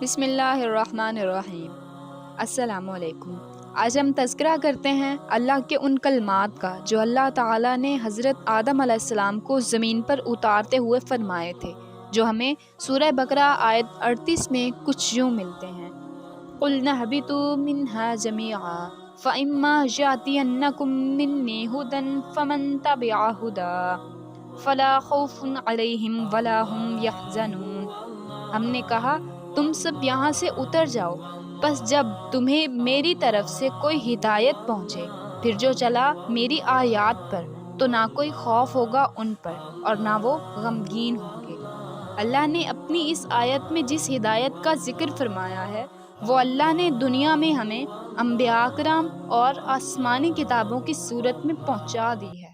بسم اللہ الرحمن الرحیم۔ السلام علیکم۔ آج ہم تذکرہ کرتے ہیں اللہ کے ان کلمات کا جو اللہ تعالیٰ نے حضرت آدم علیہ السلام کو زمین پر اتارتے ہوئے فرمائے تھے، جو ہمیں سورہ بقرہ آیت 38 میں کچھ یوں ملتے ہیں: قُلْنَا اهْبِطُوا مِنْهَا جَمِيعًا فَإِمَّا يَأْتِيَنَّكُم مِّنِّي هُدًى فَمَن تَبِعَ هُدَايَ فَلَا خَوْفٌ عَلَيْهِمْ وَلَا هُمْ يَحْزَنُونَ۔ ہم نے کہا تم سب یہاں سے اتر جاؤ، بس جب تمہیں میری طرف سے کوئی ہدایت پہنچے، پھر جو چلا میری آیات پر، تو نہ کوئی خوف ہوگا ان پر اور نہ وہ غمگین ہوں گے۔ اللہ نے اپنی اس آیت میں جس ہدایت کا ذکر فرمایا ہے، وہ اللہ نے دنیا میں ہمیں انبیاء کرام اور آسمانی کتابوں کی صورت میں پہنچا دی ہے۔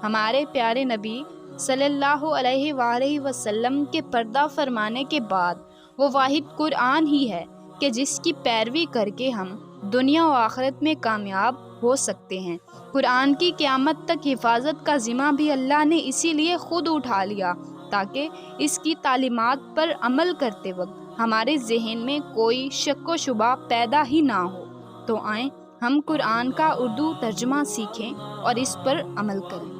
ہمارے پیارے نبی صلی اللہ علیہ وآلہ وسلم کے پردہ فرمانے کے بعد وہ واحد قرآن ہی ہے کہ جس کی پیروی کر کے ہم دنیا و آخرت میں کامیاب ہو سکتے ہیں۔ قرآن کی قیامت تک حفاظت کا ذمہ بھی اللہ نے اسی لیے خود اٹھا لیا تاکہ اس کی تعلیمات پر عمل کرتے وقت ہمارے ذہن میں کوئی شک و شبہ پیدا ہی نہ ہو۔ تو آئیں ہم قرآن کا اردو ترجمہ سیکھیں اور اس پر عمل کریں۔